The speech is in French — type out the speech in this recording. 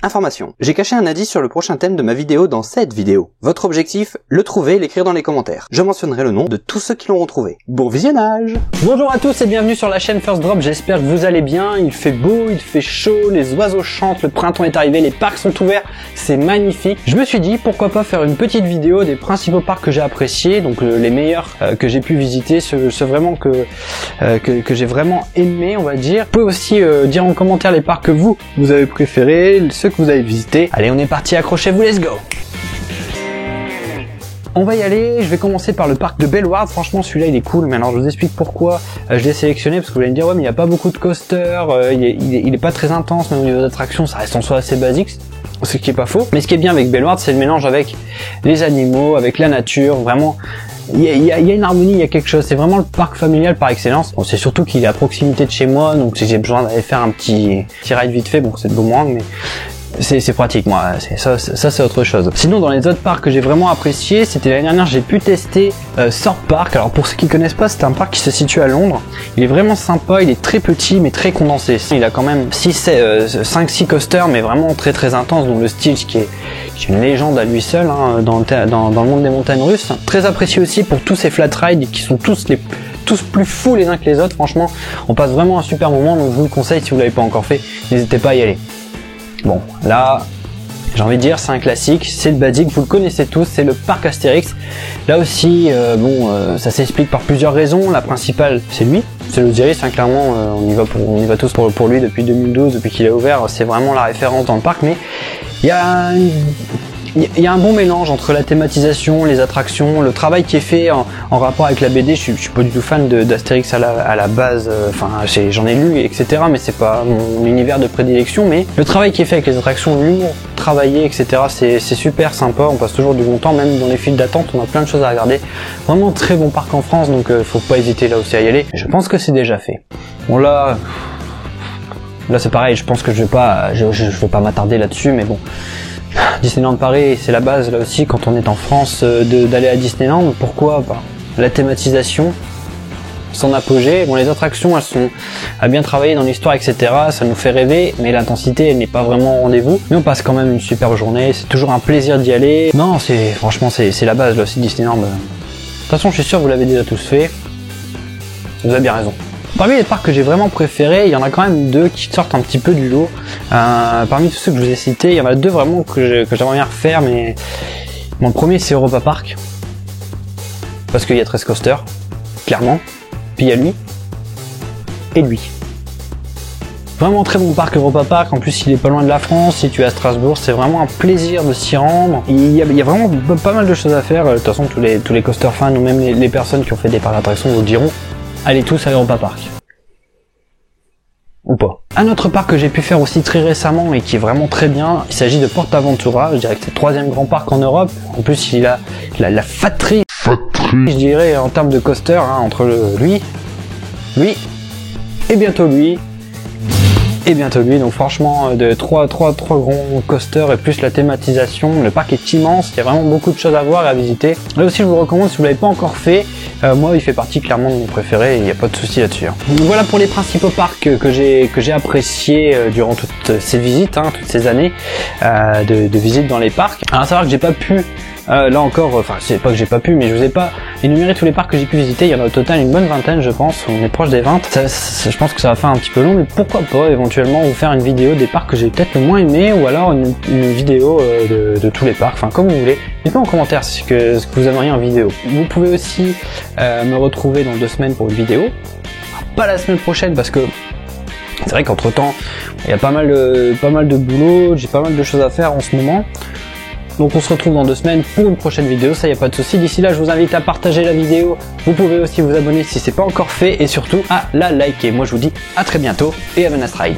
Information. J'ai caché un indice sur le prochain thème de ma vidéo dans cette vidéo. Votre objectif, le trouver et l'écrire dans les commentaires. Je mentionnerai le nom de tous ceux qui l'auront trouvé. Bon visionnage! Bonjour à tous et bienvenue sur la chaîne First Drop, j'espère que vous allez bien, il fait beau, il fait chaud, les oiseaux chantent, le printemps est arrivé, les parcs sont ouverts, c'est magnifique. Je me suis dit pourquoi pas faire une petite vidéo des principaux parcs que j'ai appréciés, donc les meilleurs que j'ai pu visiter, ceux vraiment que j'ai vraiment aimé on va dire. Vous pouvez aussi dire en commentaire les parcs que vous avez préférés, ceux que vous avez visités. Allez on est parti, accrochez-vous, let's go! On va y aller, je vais commencer par le parc de Bellward. Franchement celui-là il est cool, mais alors je vous explique pourquoi je l'ai sélectionné, parce que vous allez me dire ouais mais il n'y a pas beaucoup de coasters, il est pas très intense, même au niveau d'attraction ça reste en soi assez basique, ce qui est pas faux. Mais ce qui est bien avec Bellward, c'est le mélange avec les animaux, avec la nature, vraiment il y a une harmonie, il y a quelque chose, c'est vraiment le parc familial par excellence. Bon, c'est surtout qu'il est à proximité de chez moi, donc si j'ai besoin d'aller faire un petit ride vite fait, bon c'est de boomerang, mais c'est pratique, moi, ça c'est autre chose. Sinon dans les autres parcs que j'ai vraiment apprécié, c'était l'année dernière, j'ai pu tester Thorpe Park. Alors pour ceux qui connaissent pas, c'est un parc qui se situe à Londres. Il est vraiment sympa, il est très petit mais très condensé. Il a quand même 5-6 coasters mais vraiment très intense, dont le Stitch qui est une légende à lui seul hein, dans le monde des montagnes russes. Très apprécié aussi pour tous ces flat rides qui sont tous plus fous les uns que les autres. Franchement on passe vraiment un super moment, donc je vous le conseille si vous l'avez pas encore fait, n'hésitez pas à y aller. Bon, là, j'ai envie de dire, c'est un classique, c'est le basique, vous le connaissez tous, c'est le parc Astérix. Là aussi, ça s'explique par plusieurs raisons. La principale, c'est lui, c'est l'Osiris, hein, clairement, on y va tous pour lui depuis 2012, depuis qu'il est ouvert, c'est vraiment la référence dans le parc, mais il y a un bon mélange entre la thématisation, les attractions, le travail qui est fait en rapport avec la BD. Je suis pas du tout fan d'Astérix à la base, enfin j'en ai lu etc, mais c'est pas mon univers de prédilection. Mais le travail qui est fait avec les attractions, l'humour travaillé etc, c'est super sympa, on passe toujours du bon temps, même dans les files d'attente on a plein de choses à regarder. Vraiment très bon parc en France, donc faut pas hésiter là aussi à y aller. Je pense que c'est déjà fait. Bon là c'est pareil, je pense que je vais pas m'attarder là-dessus, mais bon. Disneyland Paris, c'est la base là aussi quand on est en France d'aller à Disneyland. Pourquoi? La thématisation, son apogée. Bon, les attractions elles sont à bien travailler dans l'histoire etc, ça nous fait rêver, mais l'intensité elle n'est pas vraiment au rendez-vous. Mais on passe quand même une super journée, c'est toujours un plaisir d'y aller. Non, franchement c'est la base là aussi Disneyland. De toute façon je suis sûr que vous l'avez déjà tous fait, vous avez bien raison. Parmi les parcs que j'ai vraiment préférés, il y en a quand même deux qui sortent un petit peu du lot. Parmi tous ceux que je vous ai cités, il y en a deux vraiment que j'aimerais bien refaire, mais bon, le premier c'est Europa Park, parce qu'il y a 13 coasters, clairement, puis il y a lui, et lui. Vraiment très bon parc Europa Park, en plus il est pas loin de la France, situé à Strasbourg, c'est vraiment un plaisir de s'y rendre. Il y a vraiment pas mal de choses à faire, de toute façon tous les coaster fans ou même les personnes qui ont fait des parcs d'attractions vous le diront. Allez tous à Europa Park. Ou pas. Un autre parc que j'ai pu faire aussi très récemment et qui est vraiment très bien, il s'agit de PortAventura. Je dirais que c'est le 3e grand parc en Europe. En plus il a la fatterie, je dirais en termes de coaster, hein, entre lui, et bientôt lui. Donc franchement de trois grands coasters et plus la thématisation, le parc est immense, il y a vraiment beaucoup de choses à voir et à visiter. Là aussi je vous recommande si vous l'avez pas encore fait, moi il fait partie clairement de mes préférés, il n'y a pas de souci là-dessus. Donc voilà pour les principaux parcs que j'ai appréciés durant toutes ces visites, hein, toutes ces années de visite dans les parcs. Alors à savoir que j'ai pas pu là encore, enfin c'est pas que j'ai pas pu, mais je vous ai pas énuméré tous les parcs que j'ai pu visiter. Il y en a au total une bonne vingtaine je pense, on est proche des 20. Je pense que ça va faire un petit peu long, mais pourquoi pas éventuellement vous faire une vidéo des parcs que j'ai peut-être le moins aimé, ou alors une vidéo de tous les parcs, enfin comme vous voulez. Dites-moi en commentaire ce que vous aimeriez en vidéo. Vous pouvez aussi me retrouver dans 2 semaines pour une vidéo. Pas la semaine prochaine parce que c'est vrai qu'entre temps il y a pas mal de boulot, j'ai pas mal de choses à faire en ce moment. Donc on se retrouve dans 2 semaines pour une prochaine vidéo, ça y a pas de souci. D'ici là je vous invite à partager la vidéo, vous pouvez aussi vous abonner si c'est pas encore fait et surtout à la liker. Moi je vous dis à très bientôt et have a nice ride.